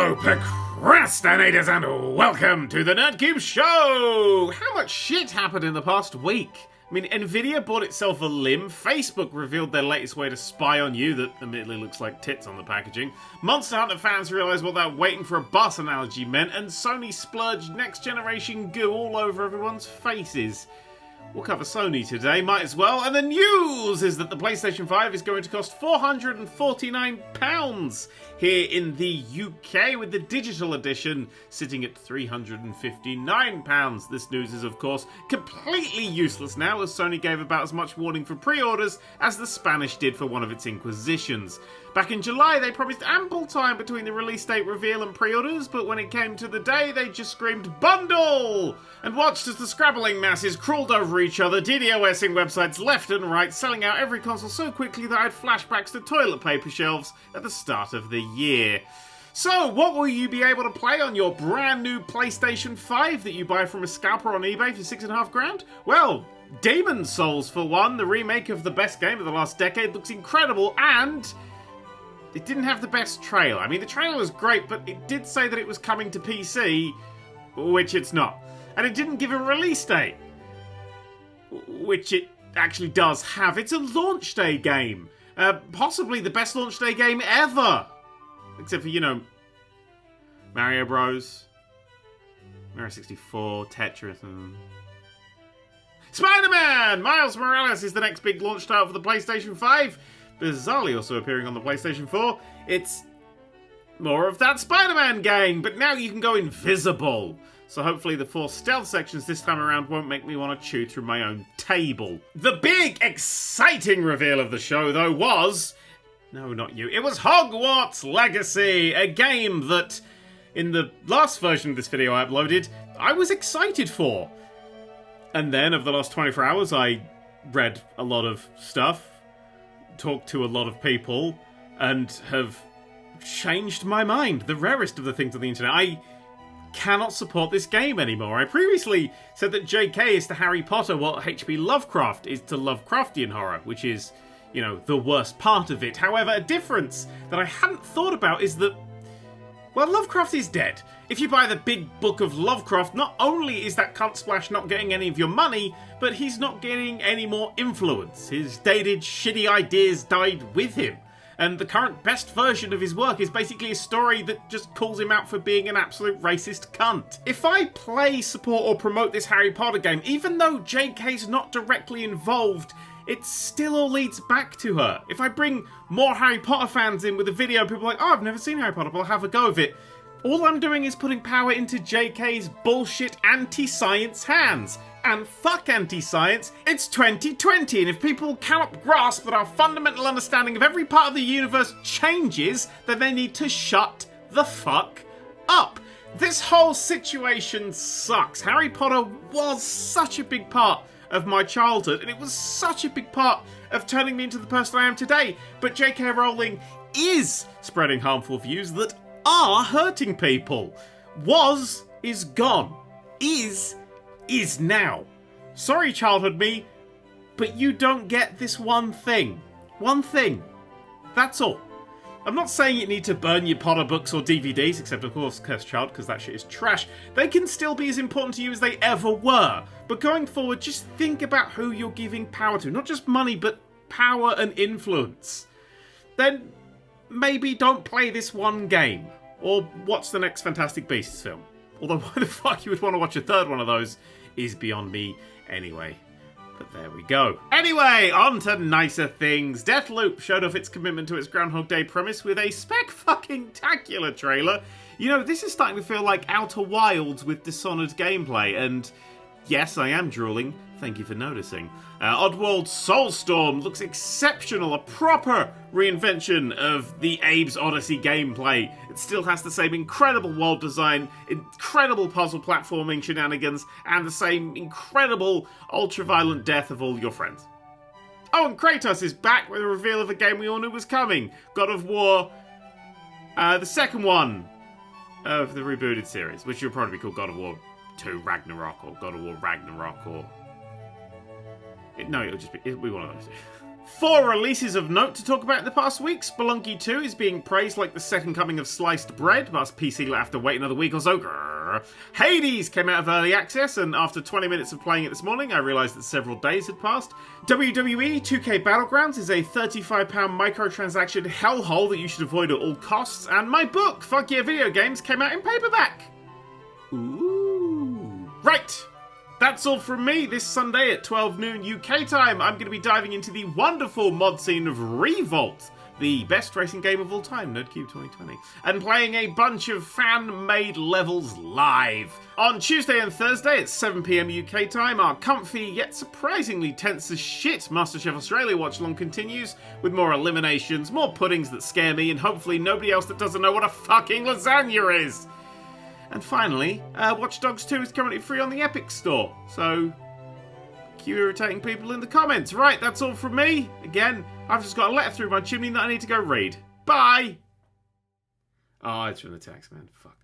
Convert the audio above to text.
Hello, procrastinators, and welcome to the Nerd³ show! How much shit happened in the past week? I mean, Nvidia bought itself a limb, Facebook revealed their latest way to spy on you that admittedly looks like tits on the packaging, Monster Hunter fans realised what that waiting for a bus analogy meant, and Sony splurged next-generation goo all over everyone's faces. We'll cover Sony today, might as well, and the news is that the PlayStation 5 is going to cost £449 here in the UK, with the digital edition sitting at £359. This news is, of course, completely useless now, as Sony gave about as much warning for pre-orders as the Spanish did for one of its Inquisitions. Back in July, they promised ample time between the release date reveal and pre-orders, but when it came to the day, they just screamed bundle! And watched as the scrabbling masses crawled over each other, DDoSing websites left and right, selling out every console so quickly that I had flashbacks to toilet paper shelves at the start of the year. So, what will you be able to play on your brand new PlayStation 5 that you buy from a scalper on eBay for $6,500? Well, Demon's Souls for one, the remake of the best game of the last decade, looks incredible, and it didn't have the best trailer. I mean, the trailer was great, but it did say that it was coming to PC, which it's not. And it didn't give a release date, which it actually does have. It's a launch day game. Possibly the best launch day game ever. Except for, Mario Bros. Mario 64, Tetris, and Spider-Man! Miles Morales is the next big launch title for the PlayStation 5. Bizarrely also appearing on the PlayStation 4. It's more of that Spider-Man game, but now you can go invisible. So hopefully the 4 stealth sections this time around won't make me want to chew through my own table. The big, exciting reveal of the show, though, was... No, not you. It was Hogwarts Legacy, a game that, in the last version of this video I uploaded, I was excited for. And then, over the last 24 hours, I read a lot of stuff, talked to a lot of people, and have changed my mind. The rarest of the things on the internet. I cannot support this game anymore. I previously said that JK is to Harry Potter what H.P. Lovecraft is to Lovecraftian horror, which is, the worst part of it. However, a difference that I hadn't thought about is that, well, Lovecraft is dead. If you buy the big book of Lovecraft, not only is that cunt splash not getting any of your money, but he's not getting any more influence. His dated, shitty ideas died with him. And the current best version of his work is basically a story that just calls him out for being an absolute racist cunt. If I play, support, or promote this Harry Potter game, even though JK's not directly involved, it still all leads back to her. If I bring more Harry Potter fans in with a video, people are like, oh, I've never seen Harry Potter, but I'll have a go of it. All I'm doing is putting power into JK's bullshit anti-science hands. And fuck anti-science, it's 2020, and if people cannot grasp that our fundamental understanding of every part of the universe changes, then they need to shut the fuck up. This whole situation sucks. Harry Potter was such a big part of my childhood, and it was such a big part of turning me into the person I am today, but J.K. Rowling is spreading harmful views that are hurting people. Was is gone. Is now. Sorry, childhood me, but you don't get this one thing. One thing. That's all. I'm not saying you need to burn your Potter books or DVDs, except of course Cursed Child, because that shit is trash. They can still be as important to you as they ever were. But going forward, just think about who you're giving power to. Not just money, but power and influence. Then maybe don't play this one game. Or watch the next Fantastic Beasts film. Although why the fuck you would want to watch a third one of those is beyond me anyway. But there we go. Anyway, on to nicer things. Deathloop showed off its commitment to its Groundhog Day premise with a spec-fucking-tacular trailer. This is starting to feel like Outer Wilds with Dishonored gameplay, and yes, I am drooling. Thank you for noticing. Oddworld Soulstorm looks exceptional, a proper reinvention of the Abe's Odyssey gameplay. It still has the same incredible world design, incredible puzzle platforming shenanigans, and the same incredible ultra-violent death of all your friends. Oh, and Kratos is back with a reveal of a game we all knew was coming. God of War, the second one of the rebooted series, which will probably be called God of War 2 Ragnarok, or God of War Ragnarok, or... No, it'll just be... It'll be one of those. 4 releases of note to talk about in the past week. Spelunky 2 is being praised like the second coming of sliced bread, but us PC will have to wait another week or so. Grrr. Hades came out of early access, and after 20 minutes of playing it this morning, I realised that several days had passed. WWE 2K Battlegrounds is a £35 microtransaction hellhole that you should avoid at all costs, and my book, Fuck Yeah Video Games, came out in paperback. Ooh. Right! That's all from me this Sunday at 12 noon UK time. I'm going to be diving into the wonderful mod scene of Revolt, the best racing game of all time, Nerd³ 2020, and playing a bunch of fan-made levels live. On Tuesday and Thursday at 7 PM UK time, our comfy yet surprisingly tense as shit MasterChef Australia watch-along continues, with more eliminations, more puddings that scare me, and hopefully nobody else that doesn't know what a fucking lasagna is. And finally, Watch Dogs 2 is currently free on the Epic Store, so keep irritating people in the comments. Right, that's all from me. Again, I've just got a letter through my chimney that I need to go read. Bye! Oh, it's from the tax man. Fuck.